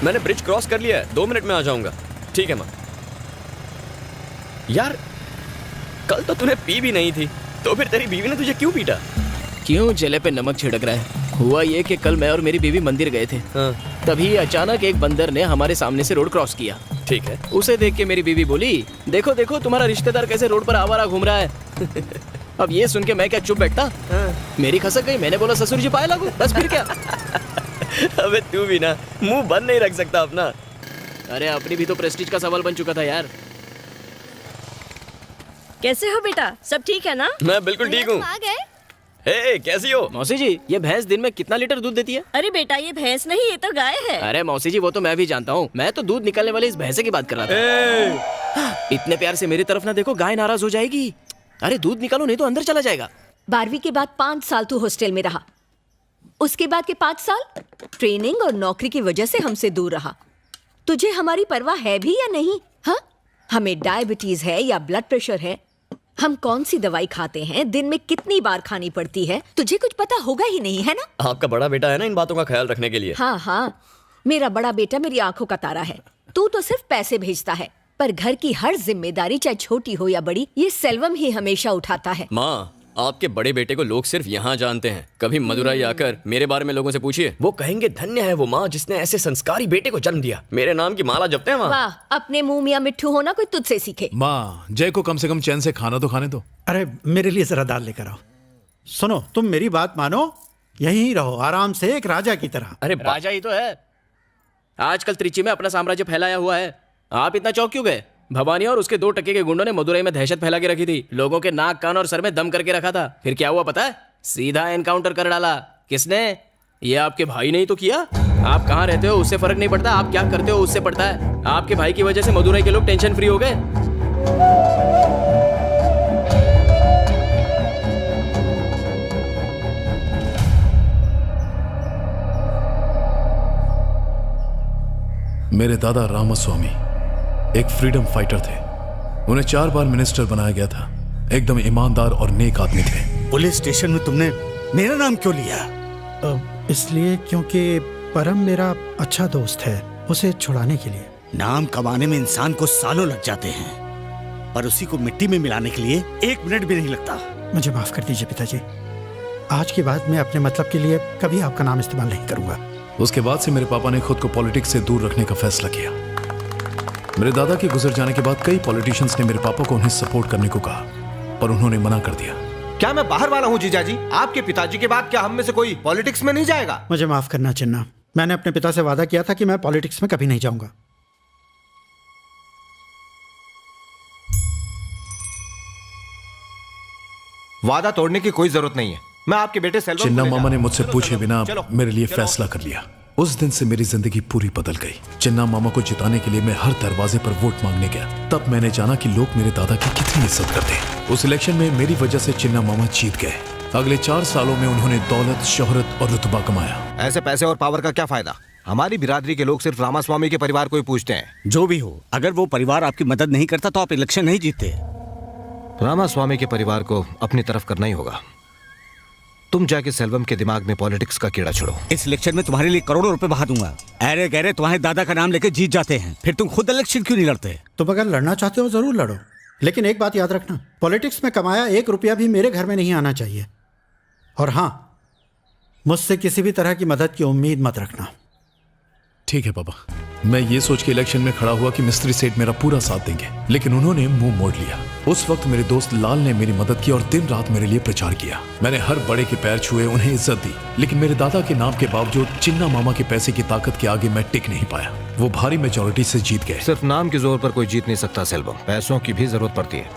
मैंने bridge cross कर लिया है, 2 मिनट में आ जाऊंगा। ठीक है माँ। यार कल तो तूने पी भी नहीं थी, तो फिर तेरी बीवी ने तुझे क्यों पीटा? क्यों जले पे नमक छिड़क रहा है? हुआ ये कि कल मैं और मेरी बीवी मंदिर गए थे। हाँ। तभी अचानक एक बंदर ने हमारे सामने से रोड क्रॉस किया। ठीक है। उसे देख के मेरी बीवी बोली, देखो देखो तुम्हारा रिश्तेदार कैसे रोड पर आवारा घूम रहा है। अब ये सुन के मैं क्या चुप बैठता? मेरी खसक गई। मैंने बोला ससुर जी पाए लागू, बस फिर क्या। अबे तू भी ना मुंह बंद नहीं रख सकता अपना। अरे अपनी भी तो प्रेस्टीज का सवाल बन चुका था यार। कैसे हो बेटा, सब ठीक है ना? मैं बिल्कुल ठीक हूँ। आ गए? हे कैसी हो? मौसी जी, ये भैंस दिन में कितना लीटर दूध देती है? अरे बेटा ये भैंस नहीं, ये तो गाय है। अरे मौसी जी वो तो मैं भी जानता हूँ, मैं तो दूध निकालने वाले इस भैंसे की बात कर रहा था। इतने प्यार से मेरी तरफ ना देखो, गाय नाराज हो जाएगी। अरे दूध निकालो नहीं तो अंदर चला जाएगा। 12वीं के बाद 5 साल तू हॉस्टल में रहा, उसके बाद के 5 साल ट्रेनिंग और नौकरी की वजह से हमसे दूर रहा। तुझे हमारी परवाह है भी या नहीं? हाँ, हमें डायबिटीज है या ब्लड प्रेशर है, हम कौन सी दवाई खाते हैं, दिन में कितनी बार खानी पड़ती है, तुझे कुछ पता होगा ही नहीं, है ना? आपका बड़ा बेटा है ना इन बातों का ख्याल रखने के लिए। हाँ हाँ, मेरा बड़ा बेटा मेरी आंखों का तारा है। तू तो सिर्फ पैसे भेजता है, पर घर की हर जिम्मेदारी चाहे छोटी हो या बड़ी, ये सेल्वम ही हमेशा उठाता है। माँ, आपके बड़े बेटे को लोग सिर्फ यहाँ जानते हैं। कभी मदुराई आकर मेरे बारे में लोगों से पूछिए, वो कहेंगे धन्य है वो माँ जिसने ऐसे संस्कारी बेटे को जन्म दिया। मेरे नाम की माला जपते हैं वहाँ। वाह, अपने मुंह मियां मिट्ठू होना कोई तुझसे सीखे। माँ, जय को कम से कम चैन से खाना तो खाने दो। अरे मेरे लिए जरा दाल लेकर आओ। सुनो, तुम मेरी बात मानो, यहीं रहो आराम से एक राजा की तरह। अरे राजा ही तो है। आजकल त्रिची में अपना साम्राज्य फैलाया हुआ है। आप इतना चौंक क्यों गए? भवानी और उसके 2 टके के गुंडों ने मदुरई में दहशत फैला के रखी थी। लोगों के नाक कान और सर में दम करके रखा था। फिर क्या हुआ पता है? सीधा एनकाउंटर कर डाला। किसने? ये आपके भाई ने ही तो किया। आप कहाँ रहते हो उससे फर्क नहीं पड़ता, आप क्या करते हो उससे पड़ता है। आपके भाई की वजह से मदुरई के लोग टेंशन फ्री हो गए। मेरे दादा रामास्वामी एक फ्रीडम फाइटर थे। उन्हें 4 बार मिनिस्टर बनाया गया था। एकदम ईमानदार और नेक आदमी थे। पुलिस स्टेशन में तुमने मेरा नाम क्यों लिया? इसलिए क्योंकि परम मेरा अच्छा दोस्त है, उसे छुड़ाने के लिए। नाम कमाने में इंसान को सालों लग जाते हैं, पर उसी को मिट्टी में मिलाने के लिए 1 मिनट भी नहीं लगता। मुझे माफ कर दीजिए पिताजी, आज के बाद मैं अपने मतलब के लिए कभी आपका नाम इस्तेमाल नहीं करूंगा। उसके बाद से मेरे पापा ने खुद को पॉलिटिक्स से दूर रखने का फैसला किया। मेरे दादा के गुजर जाने के बाद कई पॉलिटिशियंस ने मेरे पापा को उन्हें सपोर्ट करने को कहा, पर उन्होंने मना कर दिया। क्या मैं बाहर वाला हूँ जीजाजी? आपके पिताजी के बाद क्या हम में से कोई पॉलिटिक्स में नहीं जाएगा? मुझे माफ करना चिन्ना, मैंने अपने पिता से वादा किया था कि मैं पॉलिटिक्स में कभी नहीं जाऊंगा। वादा तोड़ने की कोई जरूरत नहीं है। मैं आपके बेटे सेल्वम चिन्ना को ले मामा जा ने रहा हूं। मुझसे चलो, पूछे चलो, बिना चलो, मेरे लिए चलो। फैसला कर लिया। उस दिन से मेरी जिंदगी पूरी बदल गई। चिन्ना मामा को जिताने के लिए मैं हर दरवाजे पर वोट मांगने गया। तब मैंने जाना कि लोग मेरे दादा की कितनी इज्जत करते हैं। उस इलेक्शन में मेरी वजह से चिन्ना मामा जीत गए। अगले 4 सालों में उन्होंने दौलत, शोहरत और रुतबा कमाया। ऐसे पैसे और पावर का क्या फायदा? हमारी बिरादरी के लोग सिर्फ रामास्वामी के परिवार को ही पूछते हैं। जो भी हो, अगर वो परिवार आपकी मदद नहीं करता तो आप इलेक्शन नहीं जीतते। रामास्वामी के परिवार को अपनी तरफ करना ही होगा। तुम जाके सेल्वम के दिमाग में पॉलिटिक्स का कीड़ा छोड़ो। इस इलेक्शन में तुम्हारे लिए करोड़ों रुपए बहा दूंगा। अरे गहरे तुम्हारे दादा का नाम लेके जीत जाते हैं, फिर तुम खुद इलेक्शन क्यों नहीं लड़ते? तुम अगर लड़ना चाहते हो जरूर लड़ो, लेकिन एक बात याद रखना, पॉलिटिक्स में कमाया 1 रुपया भी मेरे घर में नहीं आना चाहिए। और हाँ, मुझसे किसी भी तरह की मदद की उम्मीद मत रखना। ठीक है पापा। मैं ये सोच के इलेक्शन में खड़ा हुआ कि मिस्त्री सेठ मेरा पूरा साथ देंगे, लेकिन उन्होंने मुंह मोड़ लिया। उस वक्त मेरे दोस्त लाल ने मेरी मदद की और दिन रात मेरे लिए प्रचार किया। मैंने हर बड़े के पैर छुए, उन्हें इज्जत दी, लेकिन मेरे दादा के नाम के बावजूद चिन्ना मामा के पैसे की ताकत के आगे मैं टिक नहीं पाया। वो भारी मेजोरिटी से जीत गए। सिर्फ नाम के जोर पर कोई जीत नहीं सकता सेल्वम, पैसों की भी जरूरत पड़ती है।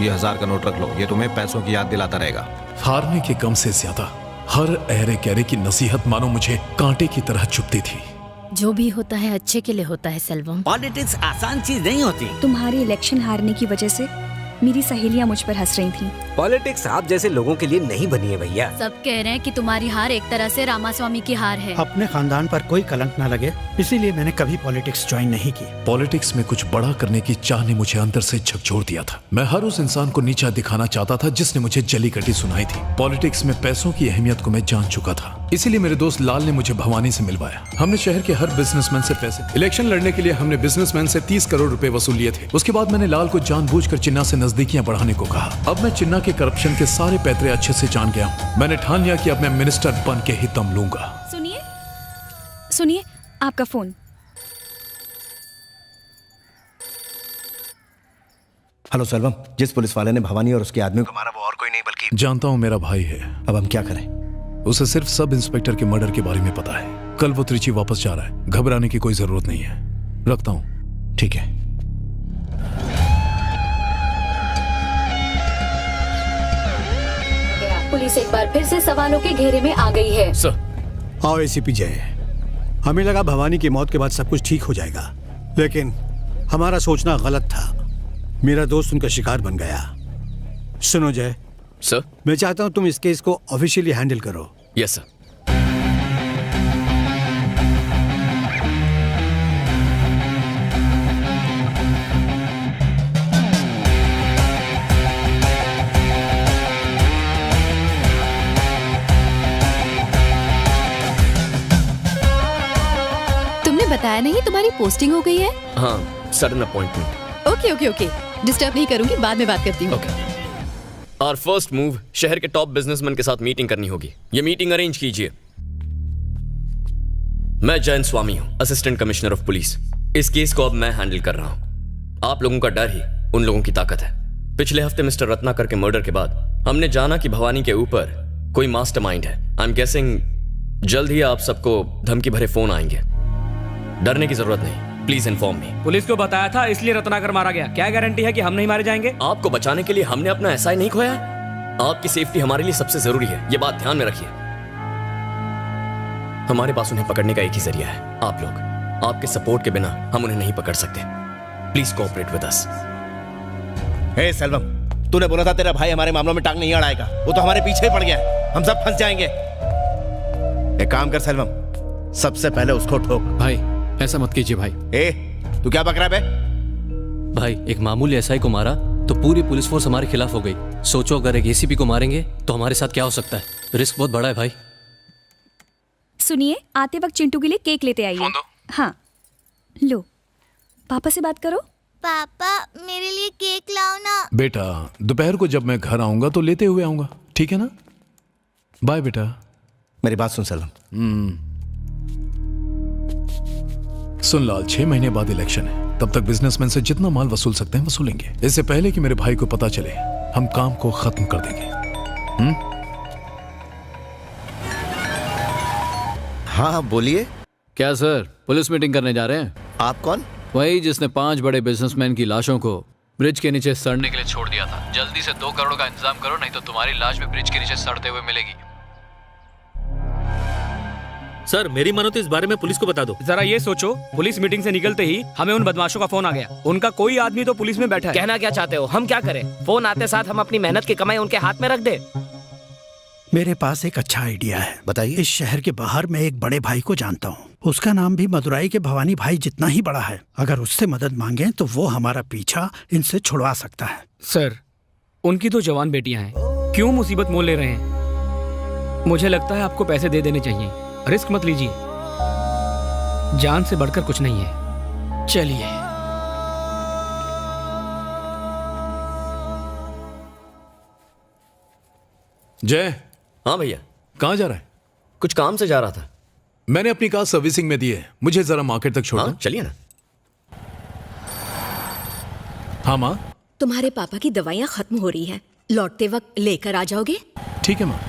ये 1000 का नोट रख लो, ये तुम्हें पैसों की याद दिलाता रहेगा। हारने के गम से ज्यादा हर अहरे गहरे की नसीहत मानो मुझे कांटे की तरह चुभती थी। जो भी होता है अच्छे के लिए होता है सेल्वम। पॉलिटिक्स आसान चीज नहीं होती। तुम्हारी इलेक्शन हारने की वजह से मेरी सहेलियां मुझ पर हंस रही थीं। पॉलिटिक्स आप जैसे लोगों के लिए नहीं बनी है भैया। सब कह रहे हैं कि तुम्हारी हार एक तरह से रामास्वामी की हार है। अपने खानदान पर कोई कलंक ना लगे, इसीलिए मैंने कभी पॉलिटिक्स ज्वाइन नहीं की। पॉलिटिक्स में कुछ बड़ा करने की चाह ने मुझे अंदर से झकझोर दिया था। मैं हर उस इंसान को नीचा दिखाना चाहता था जिसने मुझे जली कटी सुनाई थी। पॉलिटिक्स में पैसों की अहमियत को मैं जान चुका था। इसीलिए मेरे दोस्त लाल ने मुझे भवानी से मिलवाया। हमने शहर के हर बिजनेसमैन से पैसे, इलेक्शन लड़ने के लिए हमने बिजनेसमैन से 30 करोड़ रुपए वसूल लिए थे। उसके बाद मैंने लाल को जानबूझकर चिन्ना से नजदीकियां बढ़ाने को कहा। अब मैं चिन्ना के करप्शन के सारे पैतरे अच्छे से जान गया हूँ। मैंने ठान लिया कि अब मैं मिनिस्टर बन के ही दम लूंगा। सुनिए सुनिए, आपका फोन। हेलो सेल्वम, जिस पुलिस वाले ने भवानी और उसके आदमी को मारा वो और कोई नहीं बल्कि जानता हूँ, मेरा भाई है। अब हम क्या करें? उसे सिर्फ सब इंस्पेक्टर के मर्डर के बारे में पता है। कल वो त्रिची वापस जा रहा है, घबराने की कोई जरूरत नहीं है। रखता हूँ। ठीक है। पुलिस एक बार फिर से सवालों के घेरे में आ गई है। सर। आओ एसीपी जय। हमें लगा भवानी की मौत के बाद सब कुछ ठीक हो जाएगा, लेकिन हमारा सोचना गलत था। मेरा दोस्त उनका शिकार बन गया। सुनो जय सर, मैं चाहता हूं तुम इस केस को ऑफिशियली हैंडल करो। Yes sir. तुमने बताया नहीं तुम्हारी पोस्टिंग हो गई है? हाँ, sudden appointment. Okay okay okay, disturb नहीं करूंगी, बाद में बात करती हूँ। ओके। और फर्स्ट मूव, शहर के टॉप बिजनेसमैन के साथ मीटिंग करनी होगी। ये मीटिंग अरेंज कीजिए। मैं जयंत स्वामी हूं, असिस्टेंट कमिश्नर ऑफ पुलिस। इस केस को अब मैं हैंडल कर रहा हूं। आप लोगों का डर ही उन लोगों की ताकत है। पिछले हफ्ते मिस्टर रत्नाकर के मर्डर के बाद हमने जाना कि भवानी के ऊपर कोई मास्टरमाइंड है। आई एम गेसिंग जल्द ही आप सबको धमकी भरे फोन आएंगे। डरने की जरूरत नहीं, प्लीज इन्फॉर्म मी। पुलिस को बताया था इसलिए रत्नाकर मारा गया। क्या गारंटी है कि हम नहीं मारे जाएंगे? आपको बचाने के लिए हमने अपना एसआई नहीं खोया है। आपकी सेफ्टी हमारे लिए सबसे जरूरी है, ये बात ध्यान में रखिए। हमारे पास उन्हें पकड़ने का एक ही जरिया है, आप लोग। आपके सपोर्ट के बिना हम उन्हें नहीं पकड़ सकते। Please cooperate with us. Hey Selvam, तूने बोला था तेरा भाई हमारे मामलों में टांग नहीं अड़ाएगा। वो तो हमारे पीछे ही पड़ गया है। हम सब फंस जाएंगे। एक काम कर सेल्वम, सबसे पहले उसको ठोक। भाई ऐसा मत कीजिए भाई। तू क्या बक रहा है बे? भाई एक मामूली एसआई को मारा तो पूरी पुलिस फोर्स हमारे खिलाफ हो गई। सोचो अगर एक एसीपी को मारेंगे तो हमारे साथ क्या हो सकता है। रिस्क बहुत बड़ा है भाई। सुनिए, आते वक्त चिंटू के लिए केक लेते आइए। हाँ लो, पापा से बात करो। पापा मेरे लिए केक लाओ ना। बेटा, दोपहर को जब मैं घर आऊंगा तो लेते हुए आऊंगा, ठीक है ना? बाय बेटा। मेरी बात सुन सेल्वम। सुन लाल, 6 महीने बाद इलेक्शन है। तब तक बिजनेसमैन से जितना माल वसूल सकते हैं वसूलेंगे। इससे पहले कि मेरे भाई को पता चले, हम काम को खत्म कर देंगे। हाँ बोलिए। क्या सर, पुलिस मीटिंग करने जा रहे हैं? आप कौन? वही जिसने 5 बड़े बिजनेसमैन की लाशों को ब्रिज के नीचे सड़ने के लिए छोड़ दिया था। जल्दी से 2 करोड़ का इंतजाम करो, नहीं तो तुम्हारी लाश भी ब्रिज के नीचे सड़ते हुए मिलेगी। सर मेरी मानो तो इस बारे में पुलिस को बता दो। जरा ये सोचो, पुलिस मीटिंग से निकलते ही हमें उन बदमाशों का फोन आ गया। उनका कोई आदमी तो पुलिस में बैठा है। कहना क्या चाहते हो? हम क्या करें? फोन आते साथ हम अपनी मेहनत की कमाई उनके हाथ में रख दे। मेरे पास एक अच्छा आइडिया है। बताइए। इस शहर के बाहर मैं एक बड़े भाई को जानता हूँ। उसका नाम भी मदुराई के भवानी भाई जितना ही बड़ा है। अगर उससे मदद मांगे तो वो हमारा पीछा इनसे छुड़वा सकता है। सर, उनकी तो जवान बेटियां हैं, क्यों मुसीबत मोल ले रहे हैं? मुझे लगता है आपको पैसे दे देने चाहिए। रिस्क मत लीजिए, जान से बढ़कर कुछ नहीं है। चलिए। जय। हाँ भैया। कहाँ जा रहा है? कुछ काम से जा रहा था। मैंने अपनी कार सर्विसिंग में दी है, मुझे जरा मार्केट तक छोड़। हाँ, चलिए ना। हाँ माँ। तुम्हारे पापा की दवाइयाँ खत्म हो रही हैं, लौटते वक्त लेकर आ जाओगे? ठीक है माँ।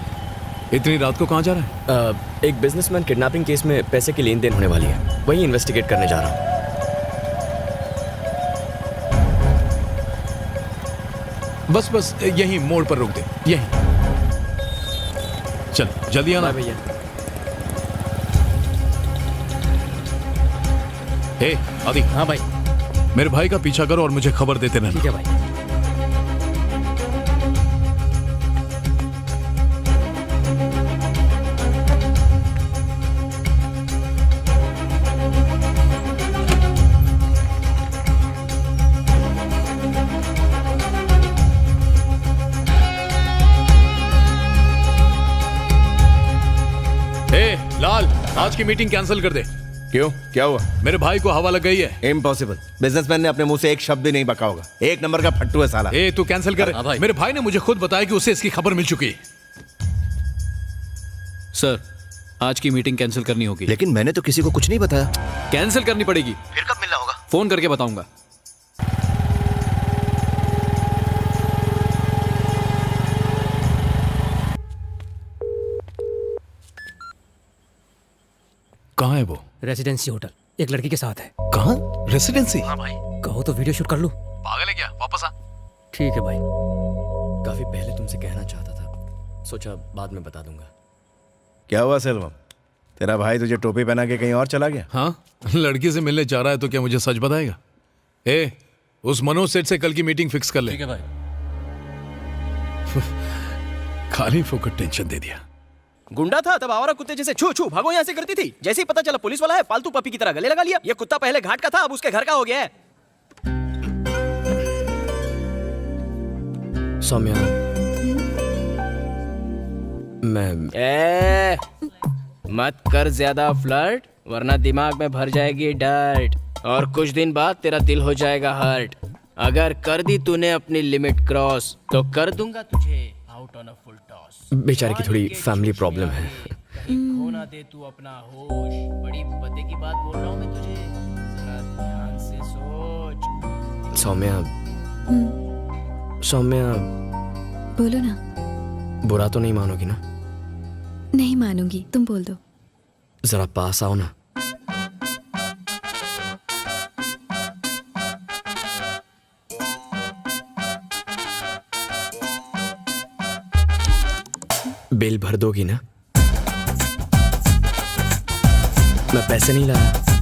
इतनी रात को कहाँ जा रहा है? एक बिजनेसमैन किडनैपिंग केस में पैसे की लेन देन होने वाली है, वही इन्वेस्टिगेट करने जा रहा हूँ। बस बस यहीं मोड़ पर रोक दे, यहीं। चल जल्दी आना भैया। हे आदि। हाँ भाई। मेरे भाई का पीछा करो और मुझे खबर देते रहना। ठीक है भाई। आज की मीटिंग कैंसिल कर दे। क्यों, क्या हुआ? मेरे भाई को हवा लग गई है। इम्पॉसिबल। बिजनेसमैन ने अपने मुंह से एक शब्द भी नहीं बका होगा। एक नंबर का फट्टू है साला। ए तू कैंसिल कर। मेरे भाई ने मुझे खुद बताया कि उसे इसकी खबर मिल चुकी है। सर, आज की मीटिंग कैंसिल करनी होगी। लेकिन मैंने तो किसी को कुछ नहीं बताया। कैंसिल करनी पड़ेगी। फिर कब मिलना होगा? फोन करके बताऊंगा। कहाँ है वो? रेसिडेंसी होटल, एक लड़की के साथ है। कहाँ? रेसिडेंसी? हाँ भाई। कहो तो वीडियो शूट कर लूं। पागल है क्या? वापस आ। ठीक है भाई। काफी पहले तुमसे कहना चाहता था, सोचा बाद में बता दूंगा। क्या हुआ सेल्वम? तेरा भाई तुझे टोपी पहना के कहीं और चला गया? हाँ, लड़की से मिलने जा रहा है तो क्या मुझे सच बताएगा? ए, उस मनोज सेठ से कल की मीटिंग फिक्स कर ले। ठीक है भाई। खाली फोकट टेंशन दे दिया। गुंडा था तब आवारा कुत्ते जैसे छू छू भागो यहाँ से करती थी। जैसे ही पता चला पुलिस वाला है, पालतू पपी की तरह गले लगा लिया। ये कुत्ता पहले घाट का था, अब उसके घर का हो गया है। सौम्या, मैं मत कर ज्यादा फ्लर्ट, वरना दिमाग में भर जाएगी डर्ट और कुछ दिन बाद तेरा दिल हो जाएगा हर्ट। अगर कर दी तूने अपनी लिमिट क्रॉस तो कर दूंगा तुझे out on a full toss. बेचारे की थोड़ी फैमिली प्रॉब्लम है। खोना दे तू अपना होश, बड़ी पते की बात बोल रहा हूँ मैं तुझे, जरा ध्यान से सोच। सौम्या, सौम्या, बोलो ना। बुरा तो नहीं मानोगी ना? नहीं मानूंगी, तुम बोल दो। जरा पास आओ ना। बिल भर दोगी ना? मैं पैसे नहीं लाया।